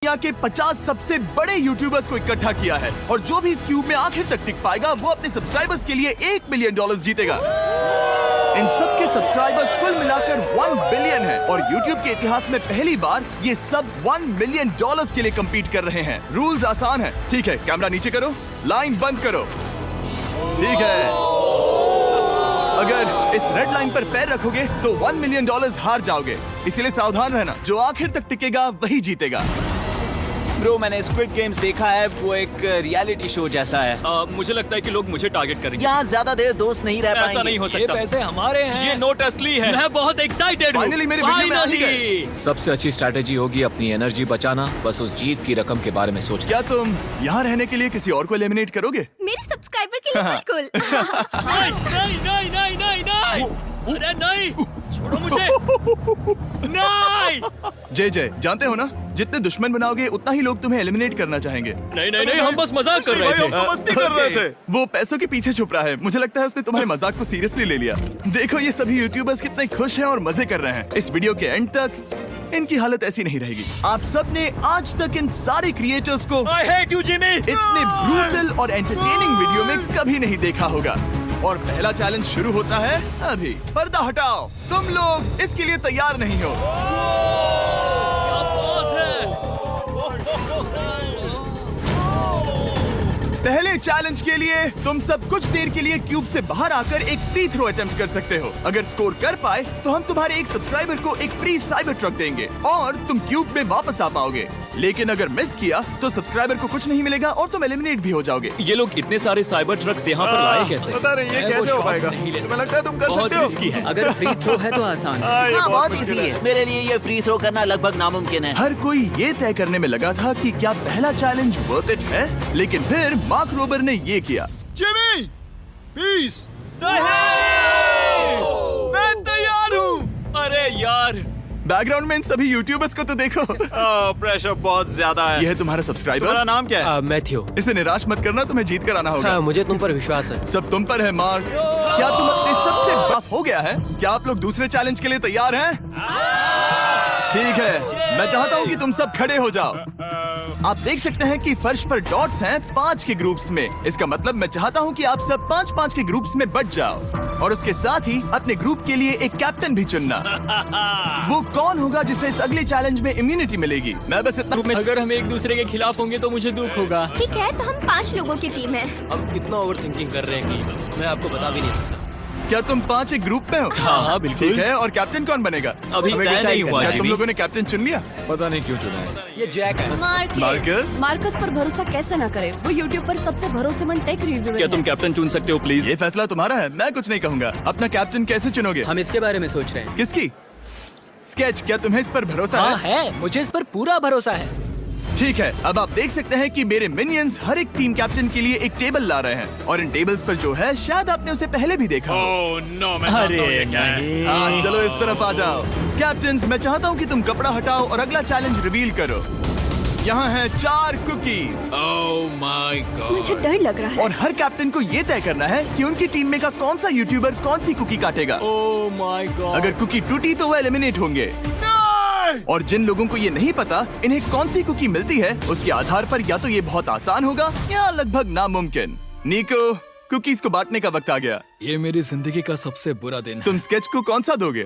दुनिया के 50 सबसे बड़े यूट्यूबर्स को इकट्ठा किया है और जो भी इस क्यूब में आखिर तक टिक पाएगा वो अपने सब्सक्राइबर्स के लिए $1 मिलियन जीतेगा। इन सब के सब्सक्राइबर्स कुल मिलाकर 1 बिलियन है और यूट्यूब के इतिहास में पहली बार ये सब $1 मिलियन के लिए कम्पीट कर रहे हैं। रूल्स आसान है, ठीक है? कैमरा नीचे करो, लाइन बंद करो, ठीक है? अगर इस रेड लाइन पर पैर रखोगे तो $1 मिलियन हार जाओगे, इसीलिए सावधान रहना। जो आखिर तक टिकेगा वही जीतेगा। ब्रो, मैंने स्क्विड गेम्स देखा है, वो एक रियलिटी शो जैसा है। मुझे लगता है कि लोग मुझे टारगेट करेंगे। यहाँ ज्यादा देर दोस्त नहीं रह पाएंगे। ऐसा नहीं हो ये सकता। पैसे हमारे हैं। ये नोट असली है। मैं बहुत एक्साइटेड हूँ। फाइनली मेरे वीडियो में आ ही गए। सबसे अच्छी स्ट्रैटेजी होगी अपनी एनर्जी बचाना, बस उस जीत की रकम के बारे में सोचना। क्या तुम यहाँ रहने के लिए किसी और को एलिमिनेट करोगे? मेरे सब्सक्राइबर के लिए बिल्कुल। नहीं। अरे नहीं, छोड़ो मुझे। नहीं। जय जानते हो ना, जितने दुश्मन बनाओगे उतना ही लोग तुम्हें एलिमिनेट करना चाहेंगे। नहीं, हम बस मजाक कर रहे थे। हम तो मस्ती कर रहे थे। वो पैसों के पीछे छुप रहा है। मुझे लगता है उसने तुम्हारे मजाक को सीरियसली ले लिया। देखो ये सभी यूट्यूबर्स कितने खुश हैं और मजे कर रहे हैं। इस वीडियो के एंड तक इनकी हालत ऐसी नहीं रहेगी। आप सब ने आज तक इन सारे क्रिएटर्स को I hate you, Jimmy। इतने ब्रूटल और एंटरटेनिंग वीडियो में कभी नहीं देखा होगा। और पहला चैलेंज शुरू होता है अभी। पर्दा हटाओ, तुम लोग इसके लिए तैयार नहीं हो। पहले चैलेंज के लिए तुम सब कुछ देर के लिए क्यूब से बाहर आकर एक फ्री थ्रो अटेम्प्ट कर सकते हो। अगर स्कोर कर पाए तो हम तुम्हारे एक सब्सक्राइबर को एक फ्री साइबर ट्रक देंगे और तुम क्यूब में वापस आ पाओगे। लेकिन अगर मिस किया तो सब्सक्राइबर को कुछ नहीं मिलेगा और तुम एलिमिनेट भी हो जाओगे। ये लोग इतने सारे साइबर ट्रक्स यहाँ पर लाए कैसे? पता नहीं ये कैसे हो पाएगा। तुम्हें लगता है तुम कर बहुत सकते हो? रिस्की है। अगर फ्री थ्रो है तो आसान है। हाँ, बहुत इजी है। मेरे लिए ये फ्री थ्रो करना लगभग नामुमकिन है। हर कोई ये तय करने में लगा था कि क्या पहला चैलेंज वर्थ इट है, लेकिन फिर मार्क रोबर ने ये किया। Jimmy, peace. मैं तैयार हूँ। अरे यार, बैकग्राउंड में इन सभी यूट्यूबर्स को तो देखो। प्रेशर बहुत ज्यादा है। ये है तुम्हारा सब्सक्राइबर। तुम्हारा नाम क्या है? मैथ्यू। इसे निराश मत करना, तुम्हें जीत कर आना होगा। हाँ, मुझे तुम पर विश्वास है। सब तुम पर है मार्क। क्या तुम अपने सबसे बफ हो गया है? क्या आप लोग दूसरे चैलेंज के लिए तैयार हैं? ठीक है, मैं चाहता हूँ कि तुम सब खड़े हो जाओ। आप देख सकते हैं कि फर्श पर डॉट्स हैं 5 के ग्रुप्स में। इसका मतलब मैं चाहता हूँ कि आप सब 5-5 के ग्रुप्स में बट जाओ और उसके साथ ही अपने ग्रुप के लिए एक कैप्टन भी चुनना। वो कौन होगा जिसे इस अगले चैलेंज में इम्यूनिटी मिलेगी? मैं बस इतना। अगर हम एक दूसरे के खिलाफ होंगे तो मुझे दुख होगा। ठीक है, तो हम 5 लोगों की टीम है। हम कितना ओवर थिंकिंग कर रहे हैं कि मैं आपको बता भी नहीं सकता। क्या तुम 5 एक ग्रुप में हो? हाँ, बिल्कुल। ठीक है, और कैप्टन कौन बनेगा? अभी हमें तय decide नहीं करना हुआ, है। तुम जिमी। लोगों ने कैप्टन चुन लिया? पता नहीं क्यों चुना है। ये जैक है। मार्कस? मार्कस पर भरोसा कैसे ना करे? वो यूट्यूब पर सबसे भरोसेमंद टेक रिव्यूअर क्या है। तुम कैप्टन चुन सकते हो प्लीज? ये फैसला तुम्हारा है, मैं कुछ नहीं कहूँगा। अपना कैप्टन कैसे चुनोगे? हम इसके बारे में सोच रहे हैं। किसकी? स्केच, क्या तुम्हें इस पर भरोसा हाँ है? है, मुझे इस पर पूरा भरोसा है। ठीक है, अब आप देख सकते हैं कि मेरे मिनियंस हर एक टीम कैप्टन के लिए एक टेबल ला रहे हैं और इन टेबल्स पर जो है शायद आपने उसे पहले भी देखा हो। अरे नहीं। हाँ, चलो इस तरफ आ जाओ। कैप्टन्स, मैं चाहता हूँ कि तुम कपड़ा हटाओ और अगला चैलेंज रिवील करो। यहाँ है 4 कुकीज मुझे डर लग रहा है। और हर कैप्टन को ये तय करना है कि उनकी टीम में का कौन सा यूट्यूबर कौन सी कुकी काटेगा। Oh my God. अगर कुकी टूटी तो वो एलिमिनेट होंगे और जिन लोगों को ये नहीं पता इन्हें कौन सी कुकी मिलती है उसके आधार पर या तो ये बहुत आसान होगा या लगभग नामुमकिन। निको, कुकीज को बांटने का वक्त आ गया। ये मेरी जिंदगी का सबसे बुरा दिन है। तुम स्केच को कौन सा दोगे?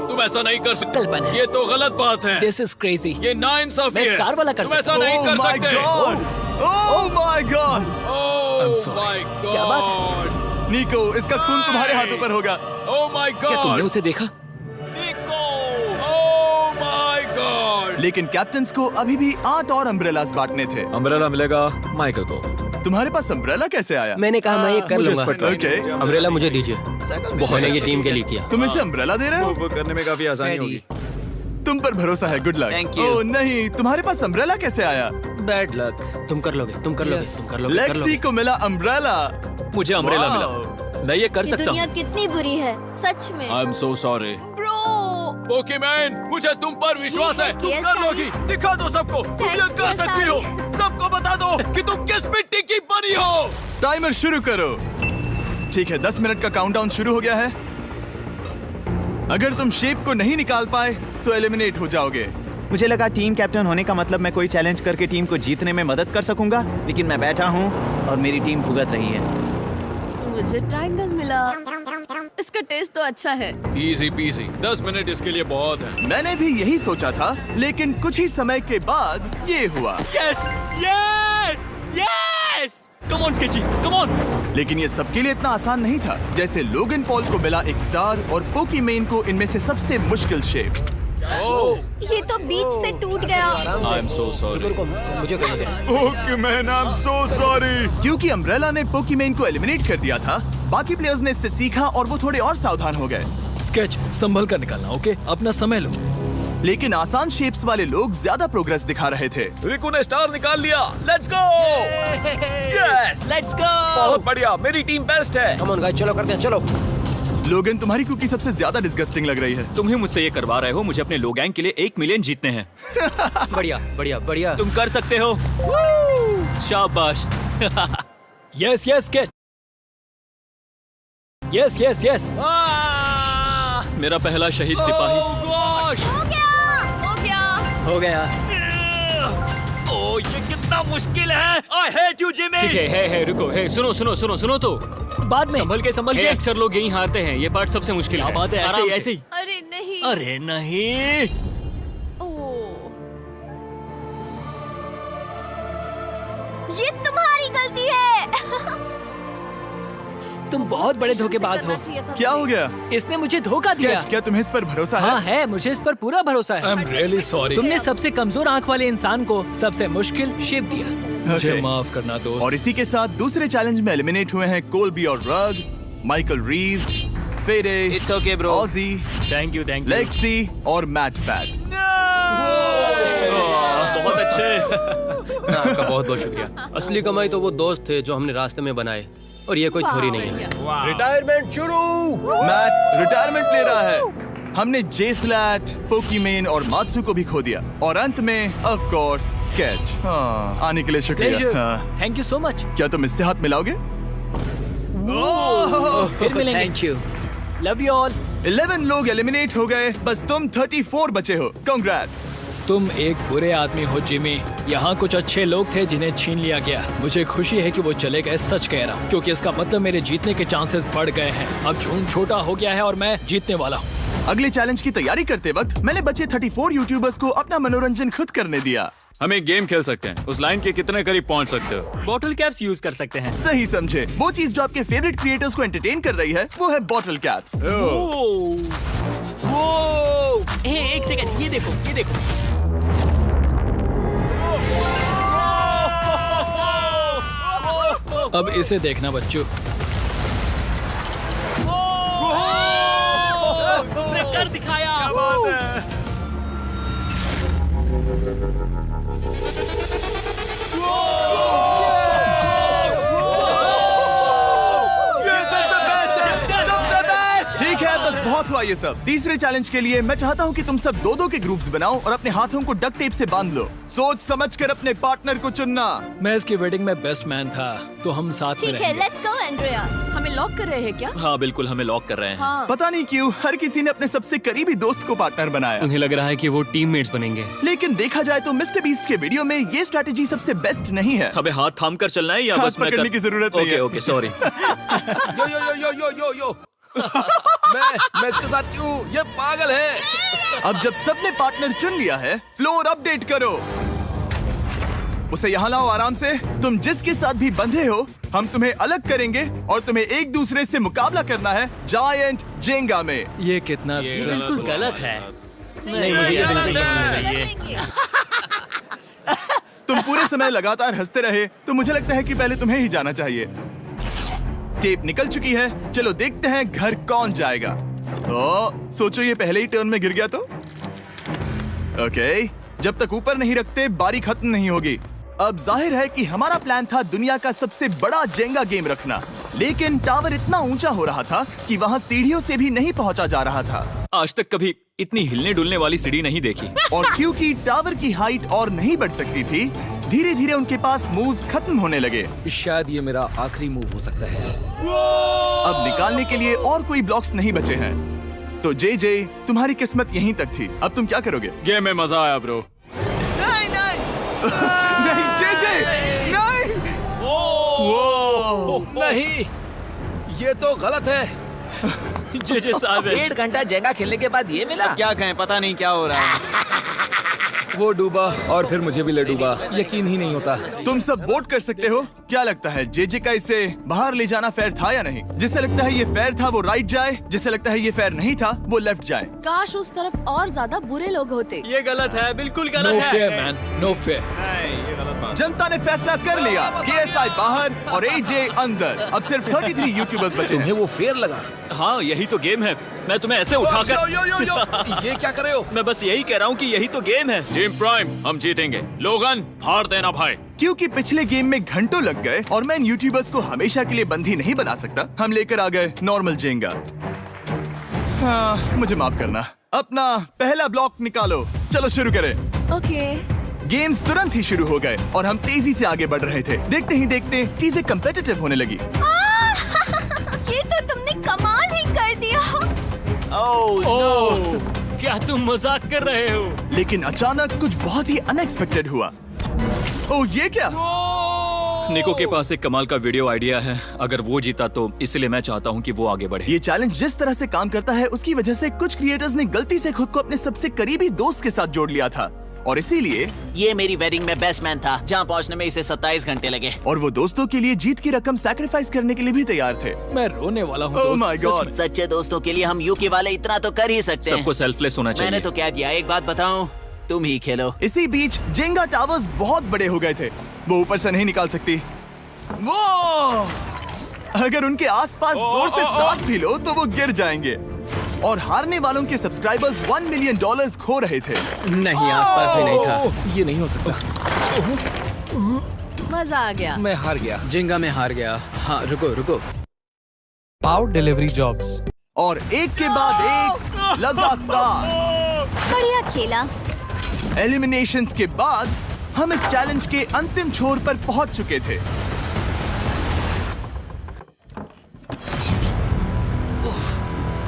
तुम ऐसा नहीं कर सकते। कल्पना है। ये तो गलत बात है। This is crazy. ये नाइंसाफी मैं है। स्टार वाला कर तुम ऐसा सकता नहीं कर Oh my सकते। God! Oh my God! Oh sorry. My God. क्या बात निको, इसका खून तुम्हारे हाथों पर होगा। ओह माय क्या तुमने गॉड। उसे देखा? निको, ओह माय गॉड। लेकिन कैप्टन्स को अभी भी 8 और अम्ब्रेलास बांटने थे। अम्ब्रेला मिलेगा माइकल को। तुम्हारे पास अम्ब्रेला कैसे आया? मैंने कहा मैं ये कर मुझे लूंगा। इस पर trust ओके, अम्ब्रेला मुझे दीजिए। मैंने ये टीम के लिए किया। तुम इसे अम्ब्रेला दे रहे हो? वो करने में काफी आसानी होगी। तुम पर भरोसा है, गुड लक। Thank you. ओह नहीं, तुम्हारे पास अम्ब्रेला कैसे आया? Bad luck. तुम कर लोगे, तुम कर लोगे, तुम कर लोगे, कर लेक्सी लोगे। को मिला अम्ब्रेला। मुझे अम्ब्रेला Wow. मिला। मैं ये कर ये सकता दुनिया हूँ। कितनी बुरी है, सच में। I am so sorry. Bro, Pokemon, मुझे तुम पर विश्वास है। तुम Yes, कर I- लोगी। दिखा दो सबको, तुम ये Thanks, कर yes, सकती हो। I- सबको बता दो कि तुम किस मिट्टी की बनी हो। टाइमर शुरू करो। ठीक है, 10 मिनट का काउंटडाउन शुरू हो गया है। अगर तुम शेप को नहीं निकाल पाए तो एलिमिनेट हो जाओगे। मुझे लगा टीम कैप्टन होने का मतलब मैं कोई चैलेंज करके टीम को जीतने में मदद कर सकूंगा, लेकिन मैं बैठा हूँ और मेरी टीम भुगत रही है। मुझे ट्रायंगल मिला। इसका टेस्ट तो अच्छा है। इजी पीसी, 10 मिनट इसके लिए बहुत है। मैंने भी यही सोचा था, लेकिन कुछ ही समय के बाद ये हुआ। Yes yes yes, come on sketchy, come on. लेकिन ये सबके लिए इतना आसान नहीं था। जैसे लोगन पॉल को मिला एक स्टार और पोकीमेन को इनमें से सबसे मुश्किल शेप। ये तो बीच से टूट गया। I am so sorry. मुझे कहने दे। Okay man, I am so sorry. क्योंकि अम्ब्रेला ने पोकीमेन को एलिमिनेट कर दिया था, बाकी प्लेयर्स ने इससे सीखा और वो थोड़े और सावधान हो गए। स्केच संभल कर निकालना, ओके? अपना समय लो। लेकिन आसान शेप्स वाले लोग ज्यादा प्रोग्रेस दिखा रहे थे। रिकू ने स्टार निकाल लिया। Let's go, yes let's go. बहुत बढ़िया, मेरी टीम बेस्ट है। कम ऑन गाइस, चलो करते हैं, चलो। लोगन, तुम्हारी कुकी सबसे ज्यादा डिस्गस्टिंग लग रही है। तुम ही मुझसे ये करवा रहे हो। मुझे अपने लो गैंग के लिए 1 मिलियन जीतने हैं। बढ़िया बढ़िया बढ़िया। तुम कर सकते हो। शाबाश। Yes yes sketch, yes yes yes. मेरा पहला शहीद सिपाही। हो गया। हो गया। ओ, ये कितना मुश्किल है। I hate you, Jimmy। ठीक है, रुको, सुनो तो बाद में संभल के। अक्सर लोग यही हारते हैं। ये पार्ट सबसे मुश्किल है। बात है, आराम से। ऐसे ही। अरे नहीं। अरे नहीं। ओह, ये तुम्हारी गलती है। तुम बहुत बड़े धोखेबाज हो। क्या हो गया? इसने मुझे धोखा दिया। स्केच, क्या तुम्हें इस पर भरोसा हाँ है? है, मुझे इस पर पूरा भरोसा है। I am really sorry. तुमने सबसे कमजोर आंख वाले इंसान को सबसे मुश्किल शेप दिया। मुझे Okay. माफ करना दोस्त। और इसी के साथ दूसरे चैलेंज में एलिमिनेट हुए हैं कोल्बी और रग, माइकल रीव्स, फेरे, It's okay, bro. Aussie, thank you Lexi और मैट पैट। बहुत अच्छे। आपका बहुत बहुत शुक्रिया। असली कमाई तो वो दोस्त थे जो हमने रास्ते में बनाए, और ये कोई थोड़ी नहीं है। रिटायरमेंट शुरू। मैट रिटायरमेंट ले रहा है। हमने जेस्लैट, पोकीमेन और मात्सु को भी खो दिया। और अंत में ऑफ कोर्स स्केच। हाँ, आने के लिए शुक्रिया। हाँ। Thank you so much. क्या तुम इससे हाथ मिलाओगे? फिर मिलेंगे। Thank you. Love you all. 11 लोग एलिमिनेट हो गए, बस तुम 34 बचे हो। कांग्रेट्स। तुम एक बुरे आदमी हो जिमी। यहाँ कुछ अच्छे लोग थे जिन्हें छीन लिया गया। मुझे खुशी है कि वो चले गए, सच कह रहा हूँ, क्योंकि इसका मतलब मेरे जीतने के चांसेस बढ़ गए हैं। अब झूठ छोटा हो गया है और मैं जीतने वाला हूँ। अगले चैलेंज की तैयारी करते वक्त मैंने बचे 34 यूट्यूबर्स को अपना मनोरंजन खुद करने दिया। हम एक गेम खेल सकते हैं। उस लाइन के कितने करीब पहुंच सकते हो? बॉटल कैप्स यूज कर सकते हैं। सही समझे। वो चीज जो आपके फेवरेट क्रिएटर्स को एंटरटेन कर रही है वो है बॉटल कैप्स। एक सेकंड, ये देखो, ये देखो। अब इसे देखना बच्चों। कर दिखाया। ठीक है, बस बहुत हुआ ये सब। तीसरे चैलेंज के लिए मैं चाहता हूँ कि तुम सब 2-2 के ग्रुप्स बनाओ और अपने हाथों को डक्ट टेप से बांध लो। सोच समझ कर अपने पार्टनर को चुनना। मैं इसकी वेडिंग में बेस्ट मैन था, तो हम साथ में ठीक है, रहेंगे। Let's go Andrea. हमें लॉक कर रहे हैं क्या? हाँ बिल्कुल, हमें लॉक कर रहे हैं। हाँ। पता नहीं क्यों हर किसी ने अपने सबसे करीबी दोस्त को पार्टनर बनाया। उन्हें लग रहा है कि वो टीममेट्स बनेंगे। लेकिन देखा जाए तो मिस्टर बीस्ट के वीडियो में ये स्ट्रेटेजी सबसे बेस्ट नहीं है। हमें हाथ थाम कर चलना है या हाथ बस मैं पकड़ने की जरूरत नहीं है। Okay sorry. Yo yo yo yo yo yo yo. मैं इसके साथ क्यों? ये पागल है। अब जब सबने पार्टनर चुन लिया है, फ्लोर अपडेट करो। उसे यहाँ लाओ आराम से। तुम जिसके साथ भी बंधे हो, हम तुम्हें अलग करेंगे और तुम्हें एक दूसरे से मुकाबला करना है जायंट जेंगा में। ये कितना बिल्कुल गलत है। नहीं, मुझे ये बिल्कुल नहीं चाहिए। तुम पूरे समय लगातार हंसते रहे, तो मुझे लगता है कि पहले तुम्हें ही जाना चाहिए। टेप निकल चुकी है, चलो देखते हैं घर कौन जाएगा। सोचो ये पहले ही टर्न में गिर गया तो। ओके, जब तक ऊपर नहीं रखते बारी खत्म नहीं होगी। अब जाहिर है कि हमारा प्लान था दुनिया का सबसे बड़ा जेंगा गेम रखना, लेकिन टावर इतना ऊंचा हो रहा था कि वहाँ सीढ़ियों से भी नहीं पहुँचा जा रहा था। आज तक कभी इतनी हिलने डुलने वाली सीढ़ी नहीं देखी। और क्योंकि टावर की हाइट और नहीं बढ़ सकती थी, धीरे धीरे उनके पास मूव्स खत्म होने लगे। शायद ये मेरा आखिरी मूव हो सकता है। अब निकालने के लिए और कोई ब्लॉक्स नहीं बचे हैं। तो जे तुम्हारी किस्मत यहीं तक थी। अब तुम क्या करोगे? गेम में मजा आया ब्रो। नहीं जे नहीं। नहीं, ये तो गलत है। जे सावेज। 1.5 घंटा जेंगा खेलने के बाद ये मिला। क्या कहें, पता नहीं क्या हो रहा है। वो डूबा और फिर मुझे भी ले डूबा। यकीन ही नहीं होता। तुम सब वोट कर सकते हो। क्या लगता है जे का इसे बाहर ले जाना फेयर था या नहीं? जिसे लगता है ये फेयर था वो राइट जाए, जिसे लगता है ये फेयर नहीं था वो लेफ्ट जाए। काश उस तरफ और ज्यादा बुरे लोग होते। ये गलत है, बिल्कुल नो गलत फेयर है। Man, no fair. जनता ने फैसला कर लिया। KSI बाहर और AJ अंदर। अब सिर्फ 33 यूट्यूबर्स बचे तुम्हें हैं। वो फेयर लगा? हाँ, यही तो गेम है। मैं तुम्हें ऐसे उठाकर यो, ये क्या कर रहे हो? मैं बस यही कह रहा हूँ कि यही तो गेम है। टीम प्राइम, हम जीतेंगे। लोगन, फाड़ देना भाई। क्योंकि पिछले गेम में घंटों लग गए और मैं इन यूट्यूबर्स को हमेशा के लिए बंदी नहीं बना सकता, हम लेकर आ गए नॉर्मल जेंगा। हाँ, मुझे माफ करना। अपना पहला ब्लॉक निकालो। चलो शुरू करें। ओके। गेम्स तुरंत ही शुरू हो गए और हम तेजी से आगे बढ़ रहे थे। देखते ही देखते चीजें कम्पिटिटिव होने लगी। ये तो तुमने कमाल ही कर दिया। ओह, क्या तुम मजाक कर रहे हो? लेकिन अचानक कुछ बहुत ही अनएक्सपेक्टेड हुआ। ओह, ये क्या? निको के पास एक कमाल का वीडियो आइडिया है। अगर वो जीता तो इसलिए मैं चाहता हूँ कि वो आगे बढ़े। ये चैलेंज जिस तरह से काम करता है उसकी वजह से कुछ क्रिएटर्स ने गलती से खुद को अपने सबसे करीबी दोस्त के साथ जोड़ लिया था और इसीलिए ये मेरी वेडिंग में बेस्ट मैन था, जहाँ पहुँचने में इसे 27 घंटे लगे। और वो दोस्तों के लिए जीत की रकम सैक्रिफाइस करने के लिए भी तैयार थे। मैं रोने वाला हूँ ओह दोस्त। My God. सच्चे दोस्तों के लिए हम यूके वाले इतना तो कर ही सकते हैं। सबको सेल्फलेस होना चाहिए। मैंने तो क्या दिया, एक बात बताऊं, तुम ही खेलो। इसी बीच जेंगा टावर्स बहुत बड़े हो गए थे। वो ऊपर से नहीं निकाल सकती। वो अगर उनके आसपास जोर से सांस भी लो तो वो गिर जाएंगे। और हारने वालों के सब्सक्राइबर्स $1 मिलियन खो रहे थे। नहीं, आसपास भी नहीं था। ये नहीं हो सकता। मजा आ गया। मैं हार गया। जिंगा में हार गया। हाँ, रुको। Power delivery jobs. और एक के बाद एक लगातार बढ़िया खेला। एलिमिनेशंस के बाद हम इस चैलेंज के अंतिम छोर पर पहुंच चुके थे।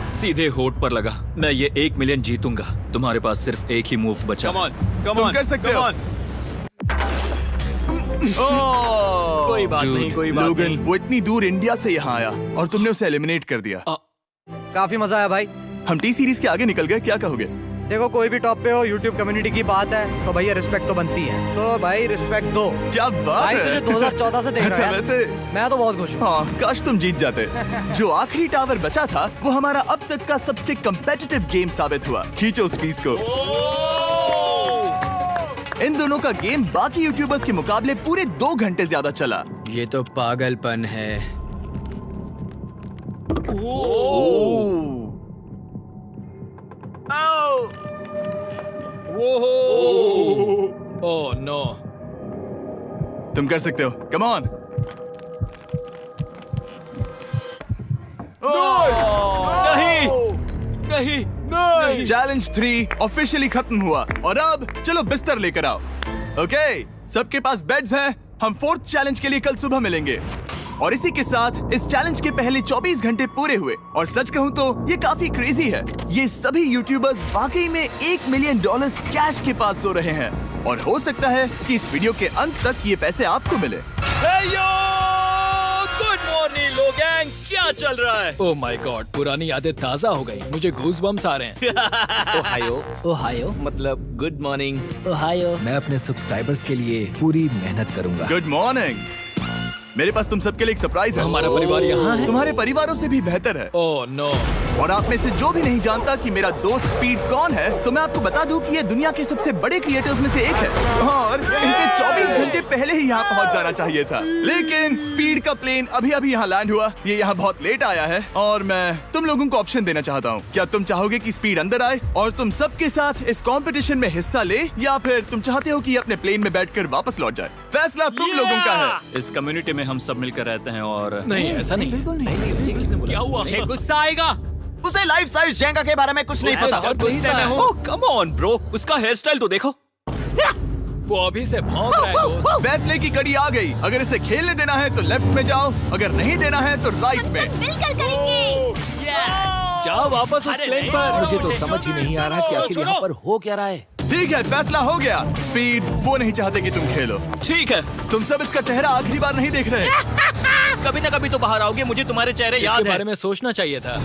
सीधे होठ पर लगा। मैं ये 1 मिलियन जीतूंगा। तुम्हारे पास सिर्फ एक ही मूव बचा। तुम कर सकते हो। कोई बात नहीं, कोई बात लोगन, नहीं। वो इतनी दूर इंडिया से यहाँ आया और तुमने उसे एलिमिनेट कर दिया। काफी मजा आया भाई। हम टी सीरीज के आगे निकल गए। क्या कहोगे? देखो, कोई भी टॉप पे हो, यूट्यूब कम्युनिटी की बात है तो भैया रिस्पेक्ट तो बनती है। तो भाई रिस्पेक्ट दो। क्या बात भाई है। तुझे 2014 से देख अच्छा, रहा है। वैसे मैं तो बहुत खुश हूँ। हाँ, काश तुम जीत जाते। जो आखिरी टावर बचा था वो हमारा अब तक का सबसे कम्पिटिटिव गेम साबित हुआ। खींचो उस पीस को। इन दोनों का गेम बाकी यूट्यूबर्स के मुकाबले पूरे 2 घंटे ज्यादा चला। ये तो पागलपन है। Oh no. तुम कर सकते हो। Come on. नहीं। चैलेंज 3 ऑफिशियली खत्म हुआ और अब चलो बिस्तर लेकर आओ। ओके, सबके पास बेड्स हैं। हम 4th चैलेंज के लिए कल सुबह मिलेंगे। और इसी के साथ इस चैलेंज के पहले 24 घंटे पूरे हुए और सच कहूं तो ये काफी क्रेजी है। ये सभी यूट्यूबर्स वाकई में $1 मिलियन कैश के पास सो रहे हैं और हो सकता है कि इस वीडियो के अंत तक ये पैसे आपको मिले। गुड मॉर्निंग लोगैंग, क्या चल रहा है? ओह माय गॉड, पुरानी यादें ताजा हो गई। मुझे गूज़बम्स आ रहे हैं। ओहायो मतलब गुड मॉर्निंग। ओहायो। मैं अपने सब्सक्राइबर्स के लिए पूरी मेहनत करूंगा। Good morning. मेरे पास तुम सबके लिए एक सरप्राइज है। हमारा परिवार यहाँ है। तुम्हारे परिवारों से भी बेहतर है। Oh no. और आप में से जो भी नहीं जानता कि मेरा दोस्त स्पीड कौन है, तो मैं आपको बता दूं कि ये दुनिया के सबसे बड़े क्रिएटर्स में से एक है और इसे 24 घंटे पहले ही यहाँ पहुँच जाना चाहिए था। लेकिन स्पीड का प्लेन अभी अभी यहाँ लैंड हुआ। ये यहाँ बहुत लेट आया है और मैं तुम लोगों को ऑप्शन देना चाहता हूँ। क्या तुम चाहोगे कि स्पीड अंदर आए और तुम सबके साथ इस कंपटीशन में हिस्सा ले, या फिर तुम चाहते हो कि अपने प्लेन में बैठकर वापस लौट जाए? फैसला तुम लोगों का है। इस कम्युनिटी में हम सब मिलकर रहते हैं और नहीं, ऐसा नहीं। बिल्कुल नहीं। क्या हुआ? मुझे गुस्सा आएगा। उसे लाइफ साइज जेंगा के बारे में कुछ नहीं पता। गुस्से में हूँ। कम ऑन ब्रो, उसका हेयर स्टाइल तो देखो। वो अभी से भौंक रहा है दोस्त। फैसले की कड़ी आ गई। अगर इसे खेलने देना है तो लेफ्ट में जाओ, अगर नहीं देना है तो राइट में। मिलकर करेंगे। जाओ वापस उस प्लेन पर। मुझे तो समझ ही नहीं आ रहा कि आखिर यहाँ पर हो क्या रहा है। ठीक है, फैसला हो गया। स्पीड, वो नहीं चाहते कि तुम खेलो। ठीक है, तुम सब इसका चेहरा आखिरी बार नहीं देख रहे। कभी ना कभी तो बाहर आओगे, मुझे तुम्हारे चेहरे याद इसके है। बारे में सोचना चाहिए था।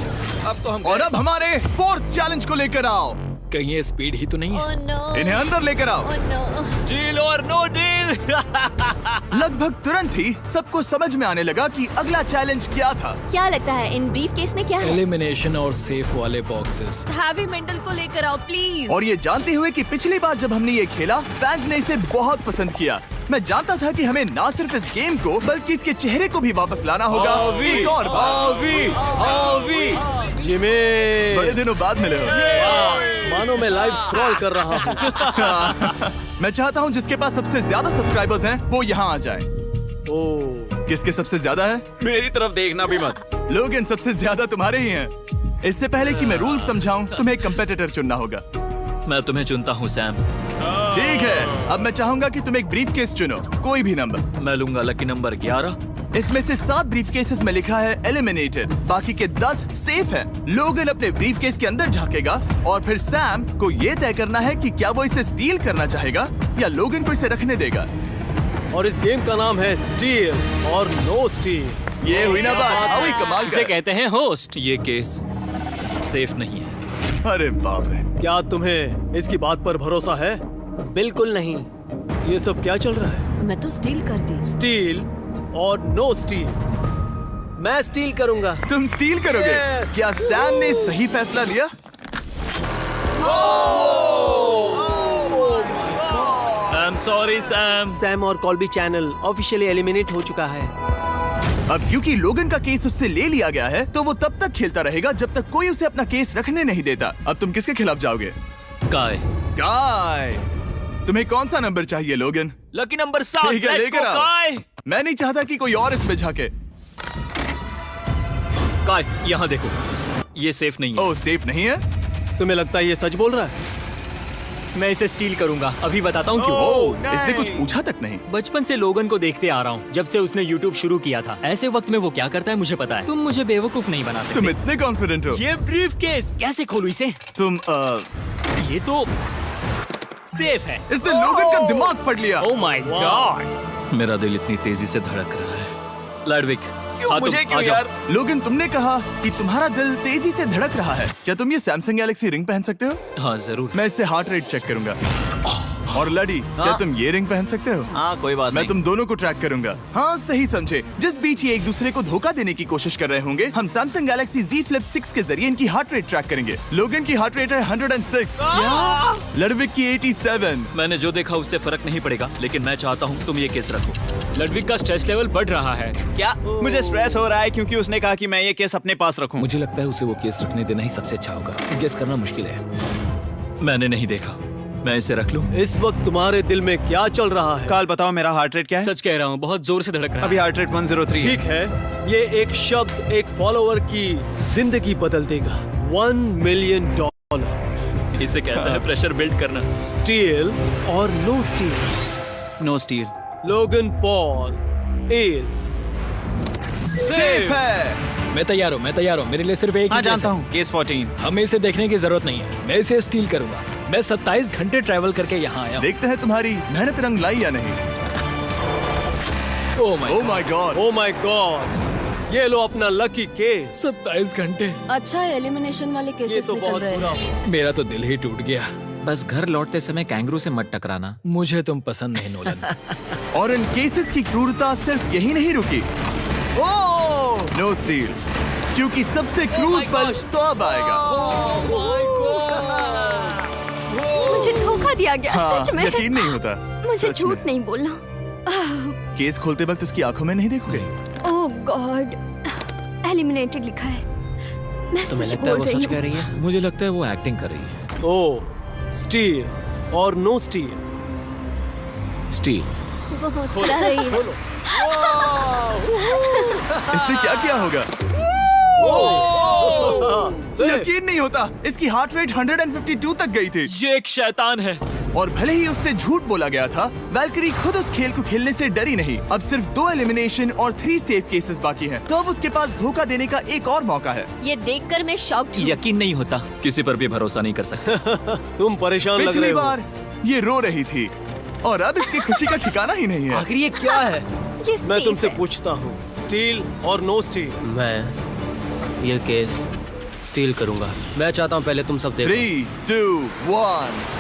अब तो हम और अब हमारे 4th चैलेंज को लेकर आओ। कहीं ये स्पीड ही तो नहीं है। Oh no. इन्हें अंदर लेकर आओ। Oh no. डील और नो डील। लगभग तुरंत ही सबको समझ में आने लगा कि अगला चैलेंज क्या था। क्या लगता है इन ब्रीफ केस में क्या है? एलिमिनेशन और सेफ वाले बॉक्सेस। हैवी मेंटल को लेकर आओ प्लीज। और ये जानते हुए कि पिछली बार जब हमने ये खेला फैंस ने इसे बहुत पसंद किया। मैं जानता था कि हमें ना सिर्फ इस गेम को बल्कि इसके चेहरे को भी वापस लाना होगा। एक और बार। जिमी, बड़े दिनों बाद मिले हो। मानो मैं लाइव स्क्रॉल कर रहा हूँ। मैं चाहता हूँ जिसके पास सबसे ज्यादा सब्सक्राइबर्स हैं वो यहाँ आ जाए। ओह, किसके सबसे ज्यादा है? मेरी तरफ देखना भी मत। लोगन सबसे ज्यादा तुम्हारे ही हैं। इससे पहले कि मैं रूल समझाऊं तुम्हें एक कंपेटिटर चुनना होगा। मैं तुम्हें चुनता हूँ सैम। ठीक है, अब मैं चाहूंगा कि तुम एक ब्रीफ केस चुनो, कोई भी नंबर। मैं लूंगा लकी नंबर 11। इसमें से 7 ब्रीफ केसेस में लिखा है एलिमिनेटेड, बाकी के 10 सेफ हैं। लोगन अपने ब्रीफ केस के अंदर झांकेगा और फिर सैम को ये तय करना है कि क्या वो इसे स्टील करना चाहेगा या लोगन को इसे रखने देगा। और इस गेम का नाम है स्टील और नो स्टील। ये हुई ना बात, आओ ही कमाल इसे कर। कहते हैं होस्ट। ये केस सेफ नहीं है। अरे बाप रे। क्या तुम्हें इसकी बात पर भरोसा है? बिल्कुल नहीं। ये सब क्या चल रहा है? मैं तो स्टील कर दी। स्टील और नो स्टील। मैं स्टील करूंगा। तुम स्टील करोगे? Yes! क्या सैम ने सही फैसला लिया? I am sorry Sam. Sam और कॉल्बी चैनल ऑफिशियली एलिमिनेट हो चुका है। अब क्योंकि लोगन का केस उससे ले लिया गया है तो वो तब तक खेलता रहेगा जब तक कोई उसे अपना केस रखने नहीं देता। अब तुम किसके खिलाफ जाओगे? काय। काय। तुम्हें कौन सा नंबर चाहिए लोगन? Lucky number 7। ठीक है, Let's लेकर go, आओ। काय। मैं नहीं चाहता कि कोई और इसमें झांके। काय, यहाँ देखो, ये सेफ नहीं है। ओह, सेफ नहीं है? तुम्हें लगता है ये सच बोल रहा है? मैं इसे स्टील करूंगा, अभी बताता हूँ क्यों। ओह, इसने कुछ पूछा तक नहीं। बचपन से लोगन को देखते आ रहा हूँ, जब से उसने YouTube शुरू किया था। ऐसे वक्त में वो क्या करता है मुझे पता है। तुम मुझे बेवकूफ नहीं बना सकते। तुम इतने कॉन्फिडेंट हो? ये ब्रीफ केस कैसे खोलूं इसे? तुम ये तो सेफ है। इसने लोगन का दिमाग पढ़ लिया। Oh my God. मेरा दिल इतनी तेजी से धड़क रहा है। लैडविक, मुझे क्यों यार? लोगन, तुमने कहा कि तुम्हारा दिल तेजी से धड़क रहा है। क्या तुम ये सैमसंग गैलेक्सी रिंग पहन सकते हो? हाँ जरूर। मैं इससे हार्ट रेट चेक करूंगा। और लड़ी, क्या तुम ये रिंग पहन सकते हो? हाँ, कोई बात मैं नहीं। तुम दोनों को ट्रैक करूंगा। हाँ, सही समझे। जिस बीच ये एक दूसरे को धोखा देने की कोशिश कर रहे होंगे, हम सैमसंग गैलेक्सी Z Flip 6 के जरिए इनकी हार्ट रेट ट्रैक करेंगे। लोगन की हार्ट रेट है 106, लडविक की 87। मैंने जो देखा उससे फर्क नहीं पड़ेगा, लेकिन मैं चाहता हूँ तुम ये केस रखो। लडविक का स्ट्रेस लेवल बढ़ रहा है। क्या? मुझे स्ट्रेस हो रहा है क्योंकि उसने कहा कि मैं ये केस अपने पास रखूं। मुझे लगता है उसे वो केस रखने देना ही सबसे अच्छा होगा। गेस करना मुश्किल है। मैंने नहीं देखा, मैं इसे रख लूं? इस वक्त तुम्हारे दिल में क्या चल रहा है? काल, बताओ मेरा हार्ट रेट क्या है? सच कह रहा हूँ, बहुत जोर से धड़क रहा अभी है। हार्ट रेट 103 ठीक है, ये एक शब्द एक फॉलोवर की जिंदगी बदल देगा। $1 मिलियन। इसे कहते हैं प्रेशर बिल्ड करना। स्टील और no steal. No steal. Logan Paul is safe है। मैं तैयार हूँ, मैं तैयार हूँ। मेरे लिए सिर्फ एक हाँ, ही केस जानता है। हूँ। केस 14। हमें इसे देखने की जरूरत नहीं है। मैं इसे स्टील करूंगा। मैं 27 घंटे ट्रैवल करके यहाँ आया हूँ। देखते हैं तुम्हारी मेहनत रंग लाई या नहीं। Oh my God. Oh my God. ये लो अपना लकी केस। 27 घंटे। अच्छा, एलिमिनेशन वाले ये केसेस तो निकल बहुत रहे बुरा हैं। हुआ। मेरा तो दिल ही टूट गया। बस घर लौटते समय कैंगरू से मत टकराना। मुझे तुम पसंद नहीं नोलन। और इन केसेस की क्रूरता सिर्फ यही नहीं रुकी। ओह, नो स्टील, क्योंकि सबसे क्रूर पल तो अब आएगा। मुझे धोखा दिया गया। हाँ, सच में यकीन नहीं होता। मुझे सच झूठ में। नहीं बोलना। केस खोलते वक्त उसकी आंखों में नहीं देखोगे? ओह गॉड, एलिमिनेटेड लिखा है। मैं तुम्हें सच लगता है बोल वो रही सच कह हूँ। रही है? मुझे लगता है वो एक्टिंग कर रही है। ओह, स्टील और नो स्टील। स्टील। वो मुस्कुरा रही है। इसने क्या किया होगा? यकीन नहीं होता, इसकी हार्ट रेट 152 तक गई थी। ये एक शैतान है। और भले ही उससे झूठ बोला गया था, वैल्करी खुद उस खेल को खेलने से डरी नहीं। अब सिर्फ 2 एलिमिनेशन और 3 सेफ केसेस बाकी हैं। तो अब उसके पास धोखा देने का एक और मौका है। ये देखकर मैं शॉक्ड हूँ। यकीन नहीं होता, किसी पर भी भरोसा नहीं कर सकते। तुम परेशान लग पिछली रहे हो। बार ये रो रही थी और अब इसकी खुशी का ठिकाना ही नहीं है। आखिर ये क्या है? ये मैं safe तुमसे है। पूछता हूँ, स्टील और नो स्टील? मैं ये केस स्टील करूंगा। मैं चाहता हूँ पहले तुम सब देखो। 3, 2, 1।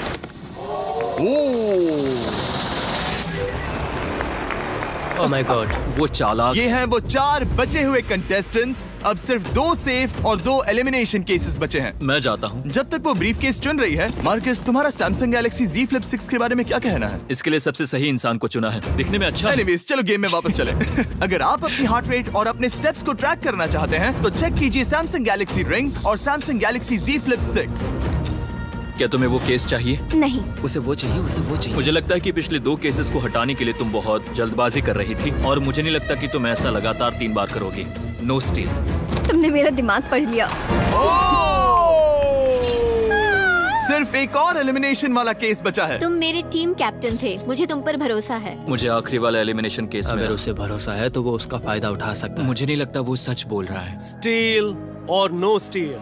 ओह माय गॉड, वो चालाक। ये हैं वो 4 बचे हुए कंटेस्टेंट्स। अब सिर्फ 2 सेफ और 2 एलिमिनेशन केसेस बचे हैं। मैं जाता हूँ। जब तक वो ब्रीफ केस चुन रही है, मार्कस, तुम्हारा सैमसंग गैलेक्सी Z Flip 6 के बारे में क्या कहना है? इसके लिए सबसे सही इंसान को चुना है। दिखने में अच्छा है। एनीवेज, चलो गेम में वापस चलें। अगर आप अपनी हार्ट रेट और अपने स्टेप्स को ट्रैक करना चाहते हैं, तो चेक कीजिए सैमसंग गैलेक्सी रिंग और सैमसंग गैलेक्सी Z Flip 6। क्या तुम्हें वो केस चाहिए? नहीं। उसे वो चाहिए, उसे वो चाहिए। मुझे लगता है कि पिछले 2 केसेस को हटाने के लिए तुम बहुत जल्दबाजी कर रही थी और मुझे नहीं लगता कि तुम ऐसा लगातार 3 बार करोगी। No steal. तुमने मेरा दिमाग पढ़ लिया। सिर्फ एक और एलिमिनेशन वाला केस बचा है। तुम मेरे टीम कैप्टन थे, मुझे तुम पर भरोसा है। मुझे आखिरी वाला एलिमिनेशन केस में अगर उसे भरोसा है तो वो उसका फायदा उठा सकता है। मुझे नहीं लगता वो सच बोल रहा है। स्टील और no steal.